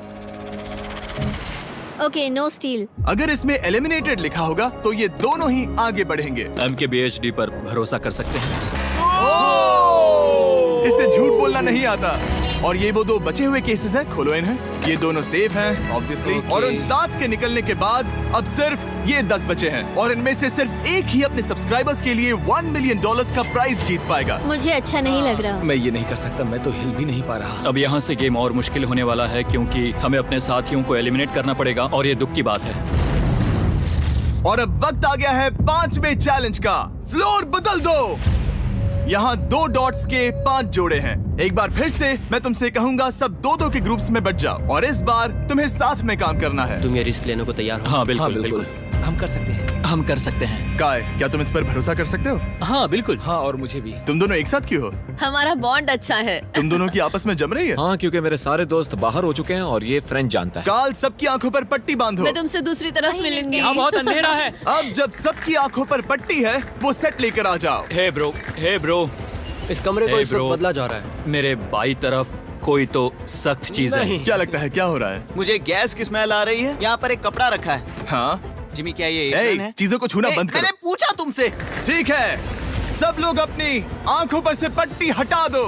Okay, no steal. अगर इसमें एलिमिनेटेड लिखा होगा तो ये दोनों ही आगे बढ़ेंगे। MKBHD पर भरोसा कर सकते हैं। इसे झूठ बोलना नहीं आता। और ये वो 2 बचे हुए केसेस हैं, खोलो इन्हें। ये दोनों सेफ हैं ऑब्वियसली। और उन 7 के निकलने के बाद अब सिर्फ ये 10 बचे हैं और इनमें से सिर्फ एक ही अपने सब्सक्राइबर्स के लिए $1 मिलियन का प्राइज जीत पाएगा। मुझे अच्छा नहीं लग रहा। मैं ये नहीं कर सकता, मैं तो हिल भी नहीं पा रहा। अब यहाँ से गेम और मुश्किल होने वाला है क्योंकि हमें अपने साथियों को एलिमिनेट करना पड़ेगा और ये दुख की बात है। और अब वक्त आ गया है 5वें चैलेंज का। फ्लोर बदल दो। यहाँ 2 डॉट्स के 5 जोड़े हैं। एक बार फिर से मैं तुमसे कहूंगा, सब 2-2 के ग्रुप्स में बट जाओ और इस बार तुम्हें साथ में काम करना है। तुम ये रिस्क लेने को तैयार हो? हाँ बिल्कुल, बिल्कुल। हम कर सकते हैं। हम कर सकते हैं। काय, क्या तुम इस पर भरोसा कर सकते हो? हाँ बिल्कुल। हाँ, और मुझे भी। तुम दोनों एक साथ क्यों हो? हमारा बॉन्ड अच्छा है। तुम दोनों की आपस में जम रही है? हाँ, क्योंकि मेरे सारे दोस्त बाहर हो चुके हैं और ये फ्रेंड जानता है। काल, सबकी आंखों पर पट्टी बांधो। मैं तुमसे दूसरी तरफ मिलूंगी। यहाँ बहुत अंधेरा है। अब जब सबकी आंखों पर पट्टी है, वो सेट लेकर आ जाओ। हे ब्रो, इस कमरे को Hey, इस वक्त bro. बदला जा रहा है। मेरे बाई तरफ कोई तो सख्त चीज है। नहीं। क्या लगता है क्या हो रहा है? मुझे गैस की स्मेल आ रही है। यहाँ पर एक कपड़ा रखा है। हाँ, जिमी, क्या ये एप्रन है? चीजों को छूना बंद मैंने करो। पूछा तुमसे। ठीक है, सब लोग अपनी आंखों पर से पट्टी हटा दो।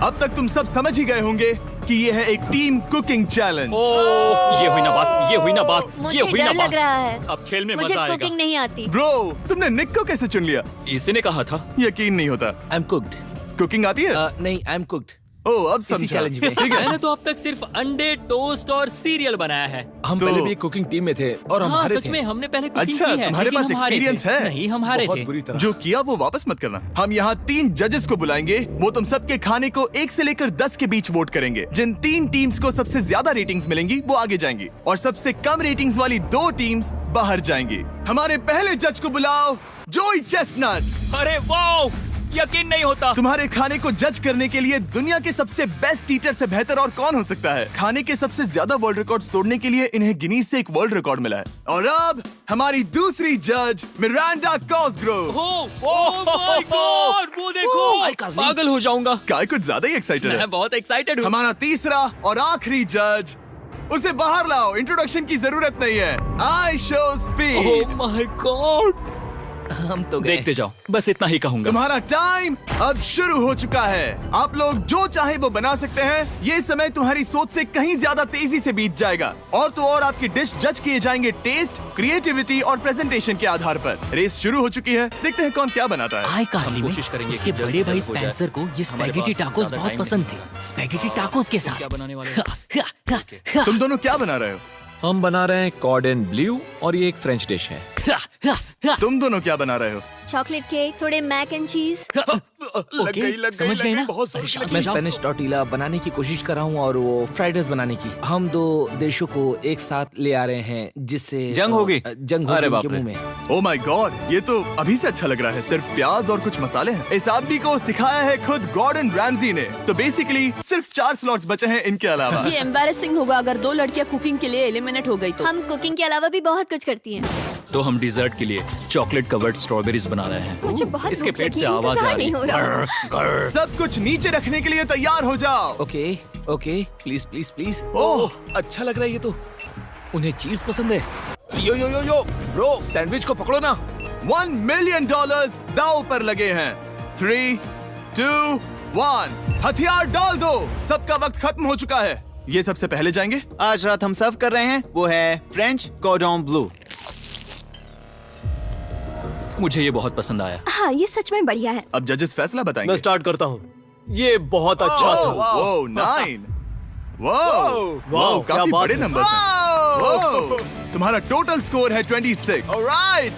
अब तक तुम सब समझ ही गए होंगे कि ये है एक टीम कुकिंग चैलेंज। ये हुई ना बात। मुझे डर लग रहा है। अब खेल में मुझे मजा आएगा। कुकिंग नहीं आती। ब्रो, तुमने निक को कैसे चुन लिया? इसी ने कहा था। यकीन नहीं होता। I am cooked. कुकिंग आती है? नहीं, आई एम कुक्ड। ओह, अब इसी समझा। चैलेंज में। ठीक है। मैंने तो अब तक सिर्फ अंडे, टोस्ट और सीरियल बनाया है। हम तो- पहले भी कुकिंग टीम में थे और हम हाँ, हारे सच थे। में हमने पहले कुकिंग अच्छा, की है। तुम्हारे लेकिन पास हम हारे थे। experience है? नहीं, हम हारे बहुत थे। बुरी तरह। जो किया वो वापस मत करना। हम यहाँ 3 जजेस को बुलाएंगे। वो तुम सबके खाने को 1 से लेकर 10 के बीच वोट करेंगे। जिन 3 टीम्स को सबसे ज्यादा रेटिंग्स मिलेंगी वो आगे जाएंगी और सबसे कम रेटिंग्स वाली 2 टीम्स बाहर जाएंगी। हमारे पहले जज को बुलाओ, जोई चेस्टनट। अरे वाओ, यकीन नहीं होता। तुम्हारे खाने को जज करने के लिए दुनिया के सबसे बेस्ट ईटर से बेहतर और कौन हो सकता है? खाने के सबसे ज्यादा वर्ल्ड रिकॉर्ड्स तोड़ने के लिए इन्हें गिनीज से एक वर्ल्ड रिकॉर्ड मिला है। और अब हमारी दूसरी जज मिरांडा कॉसग्रोव। ओह माय गॉड, वो देखो। पागल हो जाऊंगा। काय कुछ ज्यादा ही एक्साइटेड है। मैं बहुत एक्साइटेड हूँ। हमारा तीसरा और आखिरी जज, उसे बाहर लाओ। इंट्रोडक्शन की जरूरत नहीं है। I show speed. Oh my God. हम तो गए। देखते जाओ, बस इतना ही कहूंगा। तुम्हारा टाइम अब शुरू हो चुका है। आप लोग जो चाहे वो बना सकते हैं। ये समय तुम्हारी सोच से कहीं ज्यादा तेजी से बीत जाएगा। और तो और आपकी डिश जज किए जाएंगे टेस्ट, क्रिएटिविटी और प्रेजेंटेशन के आधार पर। रेस शुरू हो चुकी है। देखते हैं कौन क्या बनाता है। हाय कार्ली, हम कोशिश करेंगे उसके कि जल्द बड़े से भाई जल्द हो जाए। स्पेंसर को ये हमारे स्पैगेटी पास टाकोस ज्यादा बहुत टाइम पसंद नहीं थे। स्पैगेटी टाकोस के साथ। क्या बनाने वाले हैं? तुम दोनों क्या बना रहे हो? हम बना रहे हैं कॉर्डन ब्लू और ये एक फ्रेंच डिश है। तुम दोनों क्या बना रहे हो? चॉकलेट केक, थोड़े मैक एंड चीज। समझ गए ना? मैं स्पेनिश टॉर्टिला बनाने की कोशिश कर रहा हूँ और वो फ्राइड राइस बनाने की। हम दो देशों को एक साथ ले आ रहे हैं जिससे जंग होगी। जंग होगी उनके मुंह में। ओह माय गॉड, ये तो अभी से अच्छा लग रहा है। सिर्फ प्याज और कुछ मसाले हैं। इस आदमी को सिखाया है खुद गॉर्डन रैमजी ने। तो बेसिकली सिर्फ 4 स्लॉट्स बचे हैं इनके अलावा। ये एम्बैरेसिंग होगा अगर 2 लड़कियां कुकिंग के लिए एलिमिनेट हो गई तो। हम कुकिंग के अलावा भी बहुत कुछ करती हैं। तो हम डिजर्ट के लिए चॉकलेट कवर्ड स्ट्रॉबेरीज बना रहे हैं। मुझे बहुत इसके भूख पेट लगी से है, आवाज आ इंतजार रही नहीं हो रहा। है। सब कुछ नीचे रखने के लिए तैयार हो जाओ। Okay okay, please please please. Oh, अच्छा लग रहा है ये तो। उन्हें चीज पसंद है। यो यो यो यो ब्रो, सैंडविच को पकड़ो ना। $1 मिलियन दांव पर लगे हैं। 3, 2, 1 हथियार डाल दो। सबका वक्त खत्म हो चुका है। ये सबसे पहले जाएंगे। आज रात हम सर्व कर रहे हैं वो है फ्रेंच कॉर्डन ब्लू। मुझे ये बहुत पसंद आया। हाँ, ये सच में बढ़िया है। अब जजेस फैसला बताएंगे। मैं स्टार्ट करता हूँ। ये बहुत अच्छा था। वो 9। वाओ, क्या काफी बात बड़े है। नंबर्स हैं। वाओ, तुम्हारा टोटल स्कोर है 26। ऑलराइट,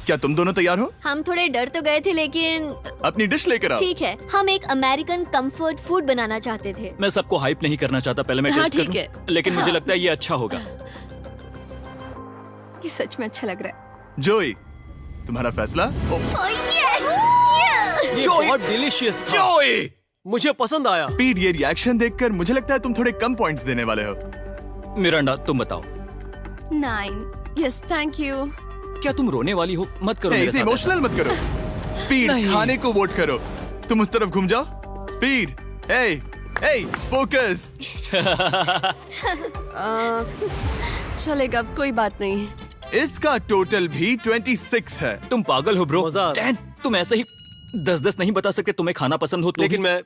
क्या तुम दोनों तैयार हो? हम थोड़े डर तो गए थे लेकिन अपनी डिश लेकर आओ। ठीक है। हम एक अमेरिकन कंफर्ट फूड बनाना चाहते थे। मैं सबको हाइप नहीं करना चाहता, पहले मैं हाँ, टेस्ट ठीक करूं। है। लेकिन मुझे लगता है ये अच्छा होगा। ये सच में अच्छा लग रहा है। जोई, तुम्हारा फैसला? ये बहुत डिलीशियस था। मुझे पसंद आया। स्पीड, ये रिएक्शन देखकर मुझे लगता है तुम थोड़े कम पॉइंट्स देने वाले हो। मिरांडा, तुम बताओ। 9। Yes, thank you. क्या तुम रोने वाली हो? मत करो मेरे इसे साथ इमोशनल मत करो। स्पीड, खाने को वोट करो। तुम उस तरफ घूम जाओ। स्पीड, ए, फोकस। चलेगा, कोई बात नहीं है। इसका टोटल भी 26 है। तुम पागल हो ब्रो। मजा आ रहा है। डैन, तुम ऐसे ही 10-10 नहीं बता सकते तुम्हें खाना पसंद हो तो लेकिन भी। मैं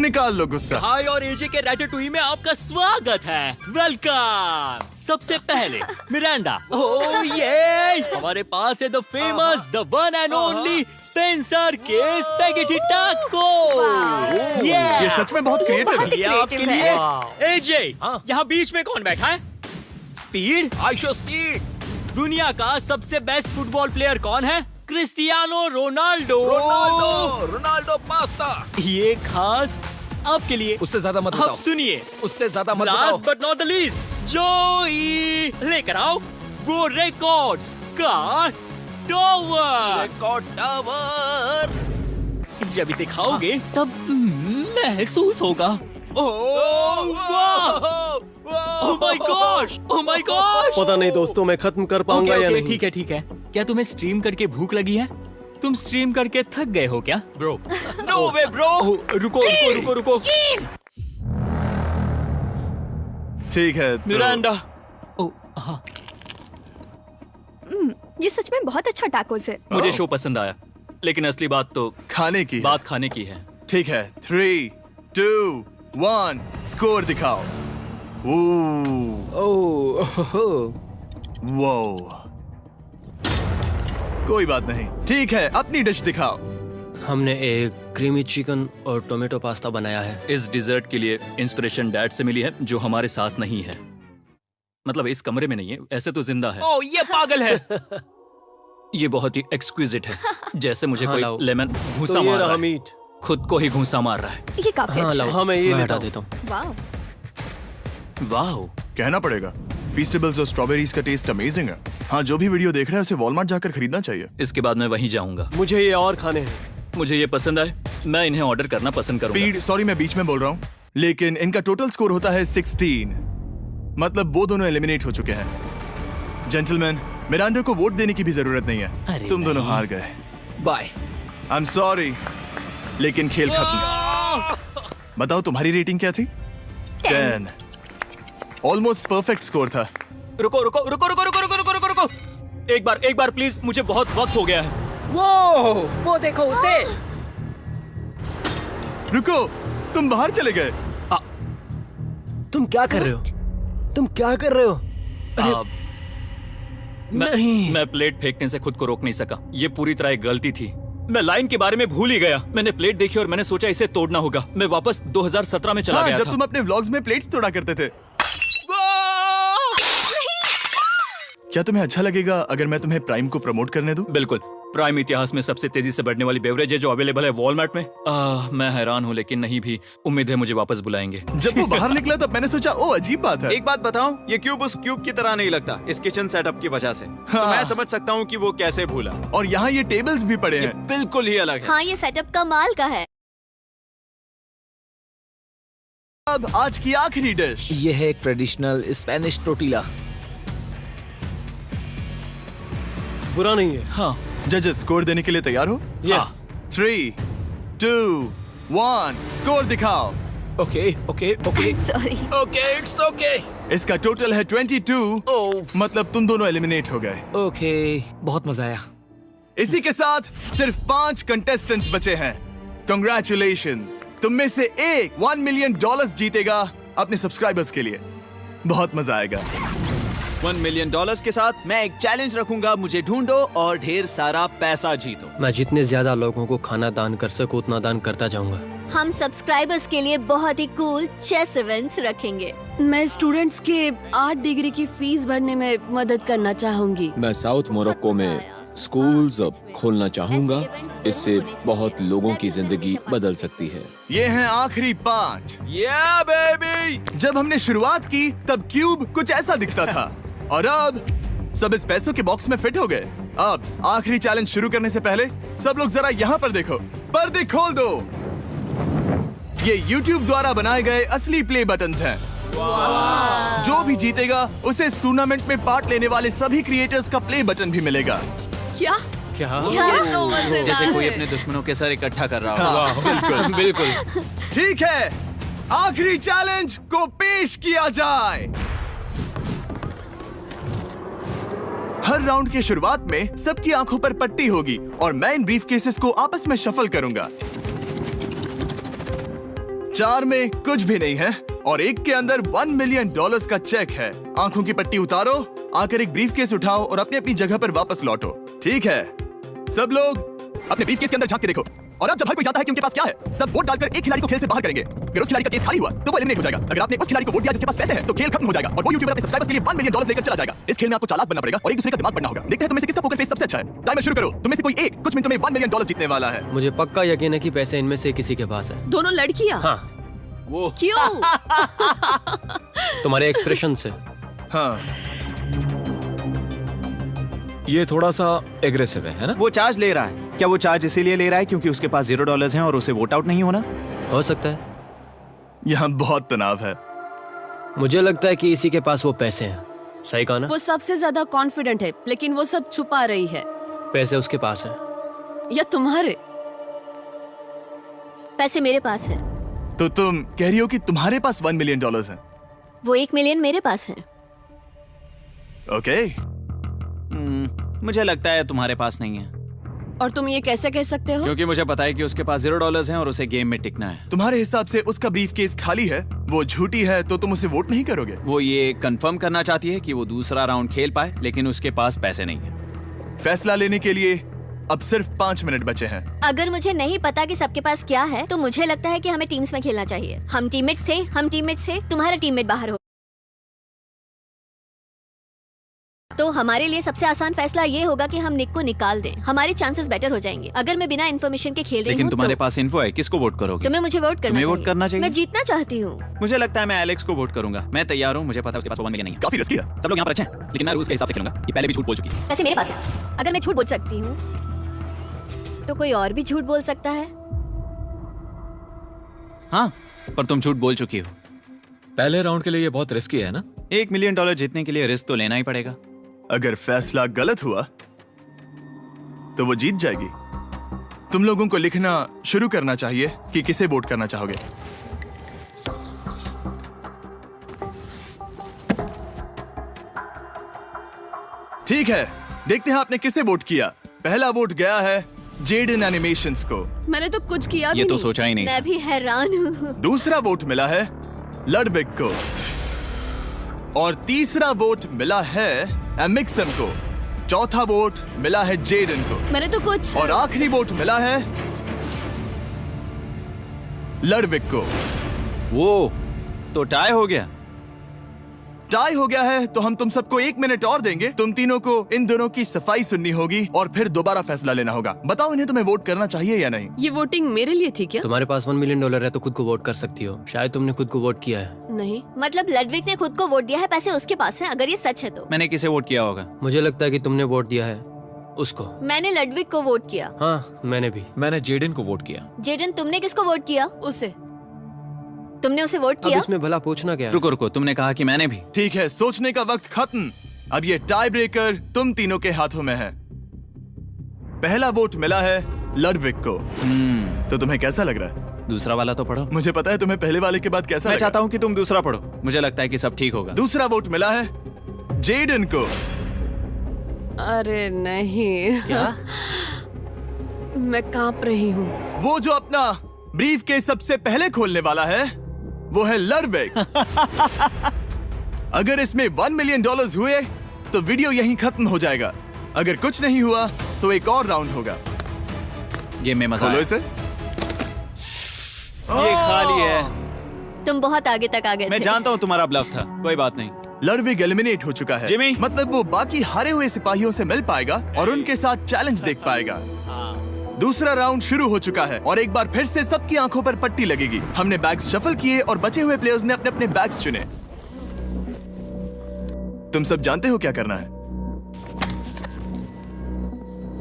निकाल लो गुस्सा। हाय और एजे के रैटेटुई में आपका स्वागत है। वेलकम। सबसे पहले मिरांडा। ओह ये हमारे पास है the famous, the one and only Spencer के स्पैगेटी टाको। ये सच में बहुत क्रिएटिव है। ये आपके creative लिए। एजे, यहाँ बीच में कौन बैठा है? स्पीड। ISEER speed. दुनिया का सबसे बेस्ट फुटबॉल प्लेयर कौन है? Cristiano Ronaldo. Ronaldo pasta. ये खास आपके लिए। उससे ज्यादा मत अब बताओ। सुनिए, उससे ज्यादा मत बताओ। Last but not the least, जोई लेकर आओ वो रिकॉर्ड्स का टॉवर। Record tower. जब इसे खाओगे तब महसूस होगा। Oh my gosh, oh my gosh. पता नहीं दोस्तों, मैं खत्म कर पाऊंगा या नहीं। ठीक है ठीक है। क्या तुम्हें स्ट्रीम करके भूख लगी है? तुम स्ट्रीम करके थक गए हो क्या? Bro, no way bro. रुको रुको रुको रुको। ठीक है तो... मिरांडा। ओह हाँ, ये सच में बहुत अच्छा टाकोस है। मुझे शो पसंद आया, लेकिन असली बात तो खाने की है। बात खाने की है। ठीक है, 3, 2, 1 स्कोर दिखाओ। वो कोई बात नहीं। ठीक है, अपनी डिश दिखाओ। हमने एक क्रीमी चिकन और टोमेटो पास्ता बनाया है। इस डिजर्ट के लिए इंस्पिरेशन डैड से मिली है, जो हमारे साथ नहीं है। मतलब इस कमरे में नहीं है, ऐसे तो जिंदा है। ओह ये पागल है। ये बहुत ही एक्सक्विजिट है, जैसे मुझे हाँ, कोई लाओ। लेमन घूसा तो ये मार रहा रहा है। मीट। खुद को ही घूसा मार रहा है। ये काफी अच्छा है। हाँ, मैं ये मैं लेता हटा देता हूँ। वाह। वाह, कहना पड़ेगा, फीस्टेबल्स और स्ट्रॉबेरीज का टेस्ट अमेजिंग है। हाँ, जो भी वीडियो देख रहा है उसे वॉलमार्ट जाकर खरीदना चाहिए। इसके बाद मैं वहीं जाऊंगा। मुझे ये और खाने हैं। मुझे ये पसंद आए, मैं इन्हें ऑर्डर करना पसंद करूंगा। स्पीड, सॉरी मैं बीच में बोल रहा हूँ, लेकिन इनका टोटल स्कोर होता है 16। मतलब वो दोनों एलिमिनेट हो चुके हैं। जेंटलमैन, मिरांडा को वोट देने की भी जरूरत नहीं है। तुम दोनों हार गए। बाय। आई एम सॉरी, लेकिन खेल खत्म। बताओ तुम्हारी रेटिंग क्या थी? 10। ऑलमोस्ट परफेक्ट स्कोर था। रुको रुको रुको रुको रुको रुको रुको रुको रुको एक बार प्लीज, मुझे बहुत वक्त हो गया है। वो देखो उसे। रुको, तुम बाहर चले गए। तुम क्या कर रहे हो? तुम क्या कर रहे हो? मैं प्लेट फेंकने से खुद को रोक नहीं सका। ये पूरी तरह एक गलती थी। मैं लाइन के बारे में भूल ही गया। मैंने प्लेट देखी और मैंने सोचा इसे तोड़ना होगा। मैं वापस 2017 में चला गया जब था। तुम अपने व्लॉग्स में प्लेट्स तोड़ा करते थे। क्या तुम्हें अच्छा लगेगा अगर मैं तुम्हें प्राइम को प्रमोट करने दूं? बिल्कुल। प्राइम इतिहास में सबसे तेजी से बढ़ने वाली बेवरेज है जो अवेलेबल है वॉलमार्ट में। मैं हैरान हूँ, लेकिन नहीं भी उम्मीद है मुझे वापस बुलाएंगे। जब वो बाहर निकला तब मैंने सोचा ओ अजीब बात है। एक बात बताऊं, ये क्यूब उस क्यूब की तरह नहीं लगता इस किचन सेटअप की वजह से। तो मैं समझ सकता हूँ कि वो कैसे भूला। और यहाँ ये टेबल्स भी पड़े हैं, बिल्कुल ही अलग है। हाँ, ये सेटअप कमाल का है। अब आज की आखिरी डिश। ये है एक ट्रेडिशनल स्पेनिश टोटीला। बुरा नहीं है। हाँ, जजेस स्कोर देने के लिए तैयार हो? यस। 3, 2, 1 स्कोर दिखाओ। Okay okay okay sorry. Okay it's okay. इसका टोटल है 22। मतलब तुम दोनों एलिमिनेट हो गए। ओके, बहुत मजा आया। इसी के साथ सिर्फ 5 कंटेस्टेंट्स बचे हैं। कंग्रेचुलेशंस, तुम में से एक $1 मिलियन जीतेगा अपने सब्सक्राइबर्स के लिए। बहुत मजा आएगा। $1 मिलियन के साथ मैं एक चैलेंज रखूंगा, मुझे ढूंढो और ढेर सारा पैसा जीतो। मैं जितने ज्यादा लोगों को खाना दान कर सकूं उतना दान करता जाऊंगा। हम सब्सक्राइबर्स के लिए बहुत ही कूल चेस इवेंट्स रखेंगे। मैं स्टूडेंट्स के 8 डिग्री की फीस भरने में मदद करना चाहूंगी। मैं साउथ मोरक्को में स्कूल्स खोलना चाहूंगा। इससे बहुत लोगों की जिंदगी बदल सकती है। ये हैं आखिरी 5। Yeah, baby! जब हमने शुरुआत की तब क्यूब कुछ ऐसा दिखता था और अब सब इस पैसों के बॉक्स में फिट हो गए। अब आखिरी चैलेंज शुरू करने से पहले सब लोग जरा यहाँ पर देखो। पर्दे खोल दो। ये YouTube द्वारा बनाए गए असली प्ले बटन्स हैं। जो भी जीतेगा उसे इस टूर्नामेंट में पार्ट लेने वाले सभी क्रिएटर्स का प्ले बटन भी मिलेगा। क्या? क्या? ये तो मजेदार जैसे कोई है। अपने दुश्मनों के सर इकट्ठा कर रहा हो। हाँ, बिल्कुल बिल्कुल। ठीक है, आखिरी चैलेंज को पेश किया जाए। हर राउंड की शुरुआत में सबकी आंखों पर पट्टी होगी और मैं इन ब्रीफ केसेस को आपस में शफल करूंगा। 4 में कुछ भी नहीं है और एक के अंदर $1 मिलियन का चेक है। आंखों की पट्टी उतारो, आकर एक ब्रीफ केस उठाओ और अपनी अपनी जगह पर वापस लौटो। ठीक है, सब लोग अपने ब्रीफ केस के अंदर झांक के देखो। और अब जब हर कोई जानता है कि उनके पास क्या है, सब वोट डालकर एक खिलाड़ी को खेल से बाहर करेंगे। अगर उस खिलाड़ी का केस खाली हुआ तो वो एलिमिनेट हो जाएगा। अगर आपने उस खिलाड़ी को वोट दिया जिसके पास पैसे हैं तो खेल खत्म हो जाएगा और वो यूट्यूबर अपने सब्सक्राइबर्स के लिए $1 मिलियन लेकर चला जाएगा। इस खेल में आपको चालाक बनना पड़ेगा और एक दूसरे का दिमाग बनना होगा। देखते हैं तुम्हें से किसका पोकर फेस सबसे अच्छा है। टाइमर शुरू करो। तुम्हें से कोई एक कुछ मिनटों में $1 मिलियन जीतने वाला है। मुझे पक्का यकीन है कि पैसे इनमें से किसी के पास है। दोनों लड़कियाँ? हाँ। वो क्यों? तुम्हारे एक्सप्रेशन से। हाँ, ये थोड़ा सा एग्रेसिव है ना? वो चार्ज ले रहा है। क्या वो चार्ज इसीलिए ले रहा है क्योंकि उसके पास $0 हैं और उसे वोट आउट नहीं होना? हो सकता है। यहाँ बहुत तनाव है। मुझे लगता है कि इसी के पास वो पैसे हैं। सही कहा ना? वो सबसे ज्यादा कॉन्फिडेंट है, लेकिन वो सब छुपा रही है। पैसे उसके पास हैं। या तुम्हारे? पैसे मेरे पास है। तो तुम कह रही हो कि तुम्हारे पास $1 मिलियन है? वो 1 मिलियन मेरे पास है। ओके। मुझे लगता है तुम्हारे पास नहीं है। और तुम ये कैसे कह सकते हो? क्योंकि मुझे पता है कि उसके पास $0 हैं और उसे गेम में टिकना है। तुम्हारे हिसाब से उसका ब्रीफ केस खाली है, वो झूठी है, तो तुम उसे वोट नहीं करोगे? वो ये कंफर्म करना चाहती है कि वो दूसरा राउंड खेल पाए, लेकिन उसके पास पैसे नहीं है। फैसला लेने के लिए अब सिर्फ 5 मिनट बचे हैं। अगर मुझे नहीं पता कि सबके पास क्या है तो मुझे लगता है कि हमें टीम्स में खेलना चाहिए। हम टीममेट्स थे, तुम्हारा टीममेट बाहर हो। तो हमारे लिए सबसे आसान फैसला ये होगा कि हम निक को निकाल दें। हमारे चांसेस बेटर हो जाएंगे। अगर मैं बिना इन्फॉर्मेशन के खेल रही हूँ लेकिन तुम्हारे तो पास इन्फो है, किसको वोट करोगे? तुम्हें मुझे वोट करना तुम्हें चाहिए। वोट करना चाहिए? मैं जीतना चाहती हूँ। मुझे लगता है मैं एलेक्स को वोट करूंगा। मैं तैयार हूँ, मुझे पता है उसके पास $1 मिलियन नहीं है। काफी रिस्की है। सब लोग यहाँ पर अच्छे हैं, लेकिन मैं रूल्स के हिसाब से खेलूंगा। ये पहले भी झूठ बोल चुकी है। वैसे मेरे पास है। अगर मैं झूठ बोल सकती हूँ तो कोई और भी झूठ बोल सकता है। हाँ, पर तुम झूठ बोल चुकी हो। पहले राउंड के लिए ये बहुत रिस्की है ना? $1 मिलियन जीतने के लिए रिस्क तो लेना ही पड़ेगा। अगर फैसला गलत हुआ तो वो जीत जाएगी। तुम लोगों को लिखना शुरू करना चाहिए कि किसे वोट करना चाहोगे। ठीक है, देखते हैं आपने किसे वोट किया। पहला वोट गया है जेडन एनिमेशंस को। मैंने तो कुछ किया भी ये तो नहीं। सोचा ही नहीं। मैं भी हैरान हूँ। दूसरा वोट मिला है लडबिग को और तीसरा वोट मिला है एमिक्सम को। चौथा वोट मिला है जेडन को। मैंने तो कुछ। और आखिरी वोट मिला है लडविक को। वो तो टाई हो गया। टाई हो गया है तो हम तुम सबको 1 मिनट और देंगे। तुम तीनों को इन दोनों की सफाई सुननी होगी और फिर दोबारा फैसला लेना होगा। बताओ इन्हें तुम्हें वोट करना चाहिए या नहीं। ये वोटिंग मेरे लिए थी क्या? तुम्हारे पास $1 मिलियन है तो खुद को वोट कर सकती हो। शायद तुमने खुद को वोट किया है। नहीं। मतलब लडविक ने खुद को वोट दिया है, पैसे उसके पास हैं, अगर ये सच है तो। मैंने किसे वोट किया होगा? मुझे लगता है कि तुमने वोट दिया है उसको। मैंने लडविक को वोट किया। हाँ, मैंने भी। मैंने जेडन को वोट किया। जेडन, तुमने किसको वोट किया? उसे। तुमने उसे वोट अब किया? इसमें भला पूछना क्या है? रुको रुको, तुमने कहा कि मैंने भी। ठीक है, सोचने का वक्त खत्म। अब ये टाई ब्रेकर तुम तीनों के हाथों में है। पहला वोट मिला है लडविक को। तो तुम्हें कैसा लग रहा है? दूसरा वाला तो पढ़ो। मुझे पता है तुम्हें पहले वाले के बाद कैसा मैं लगा। चाहता हूँ कि तुम दूसरा पढ़ो। मुझे लगता है कि सब ठीक होगा। दूसरा वोट मिला है जेडन को। अरे नहीं। क्या? मैं कांप रही हूँ। वो जो अपना ब्रीफ केस सबसे पहले खोलने वाला है वो है लडविक। अगर इसमें $1 मिलियन हुए तो वीडियो यहीं खत्म हो जाएगा। अगर कुछ नहीं हुआ तो एक और राउंड होगा। गेम में मजा खोलो आया। इसे। ये खाली है। तुम बहुत आगे तक आ गए मैं थे। जानता हूँ तुम्हारा ब्लफ था, कोई बात नहीं। लडविक एलिमिनेट हो चुका है। जिमी, मतलब वो बाकी हारे हुए सिपाहियों से मिल पाएगा और उनके साथ चैलेंज देख पाएगा। दूसरा राउंड शुरू हो चुका है और एक बार फिर से सबकी आंखों पर पट्टी लगेगी। हमने बैग्स शफल किए और बचे हुए प्लेयर्स ने अपने अपने बैग्स चुने। तुम सब जानते हो क्या करना है।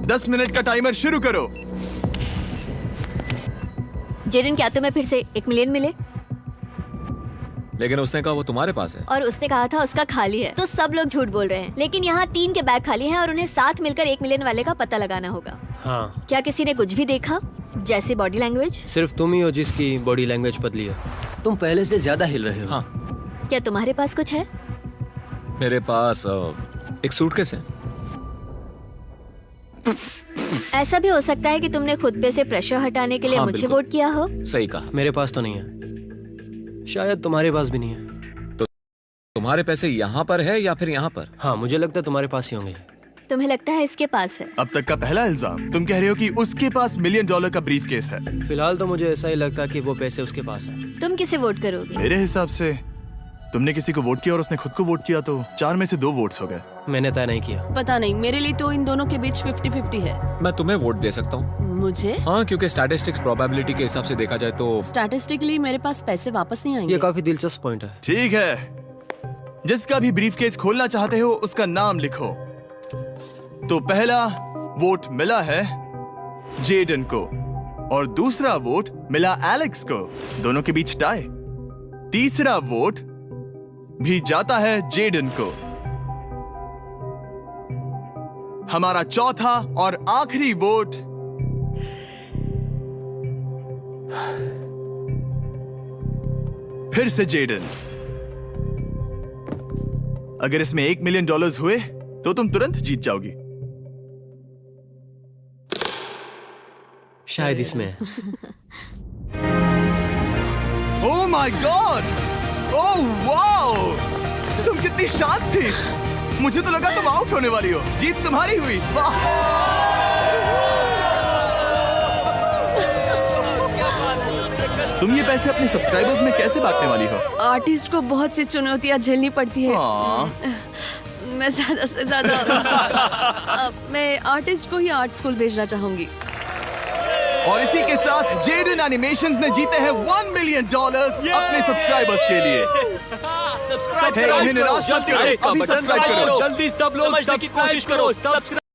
10 मिनट का टाइमर शुरू करो। जेडन, क्या तुम्हें फिर से 1 मिलियन मिले? लेकिन उसने कहा वो तुम्हारे पास है। और उसने कहा था उसका खाली है। तो सब लोग झूठ बोल रहे हैं। लेकिन यहाँ 3 के बैग खाली हैं और उन्हें साथ मिलकर 1 मिलियन वाले का पता लगाना होगा। हाँ। क्या किसी ने कुछ भी देखा, जैसे बॉडी लैंग्वेज? सिर्फ तुम ही हो जिसकी बॉडी लैंग्वेज पतली है। तुम पहले से ज्यादा हिल रहे हो। हाँ। क्या तुम्हारे पास कुछ है? मेरे पास एक सूटकेस है। ऐसा भी हो सकता है कि तुमने खुद पे से प्रेशर हटाने के लिए हाँ, मुझे बिल्कुल। वोट किया हो। सही कहा। मेरे पास तो नहीं है। शायद तुम्हारे पास भी नहीं है। तो तुम्हारे पैसे यहाँ पर है या फिर यहाँ पर? हाँ, मुझे लगता है तुम्हारे पास ही होंगे। तुम्हें लगता है इसके पास है? अब तक का पहला इल्जाम। तुम कह रहे हो कि उसके पास $1 मिलियन का ब्रीफ केस है। फिलहाल तो मुझे ऐसा ही लगता है कि वो पैसे उसके पास है। तुम किसे वोट करोगे? मेरे हिसाब से तुमने किसी को वोट किया और उसने खुद को वोट किया तो 4 में से 2 वोट्स हो गए। मैंने तय नहीं किया। पता नहीं, मेरे लिए तो इन दोनों के बीच 50-50 है। मैं तुम्हें वोट दे सकता हूँ। मुझे? हाँ, क्योंकि स्टैटिस्टिक्स प्रोबेबिलिटी के हिसाब से देखा जाए तो स्टैटिस्टिकली मेरे पास पैसे वापस नहीं आएंगे। ये काफी दिलचस्प पॉइंट है। ठीक है, जिसका भी ब्रीफ केस खोलना चाहते हो उसका नाम लिखो। तो पहला वोट मिला है जेडन को और दूसरा वोट मिला एलेक्स को। दोनों के बीच टाई। तीसरा वोट भी जाता है जेडन को। हमारा चौथा और आखिरी वोट फिर से जेडन। अगर इसमें $1 मिलियन हुए तो तुम तुरंत जीत जाओगी। शायद इसमें। Oh my God! Oh wow! तुम कितनी शांत थी। मुझे तो लगा तुम आउट होने वाली हो। जीत तुम्हारी हुई। वाह! तुम ये पैसे अपने सब्सक्राइबर्स में कैसे बांटने वाली हो? आर्टिस्ट को बहुत सी चुनौतियाँ झेलनी पड़ती है। मैं ज्यादा से ज्यादा मैं आर्टिस्ट को ही आर्ट स्कूल भेजना चाहूंगी। और इसी के साथ जेडन एनिमेशंस ने जीते हैं $1 मिलियन अपने सब्सक्राइबर्स के लिए। सब्सक्राइब उन्हें निराश मत करो, अभी सब्सक्राइब करो। जल्दी सब लोग समझने की कोशिश करो। सब्सक्राइब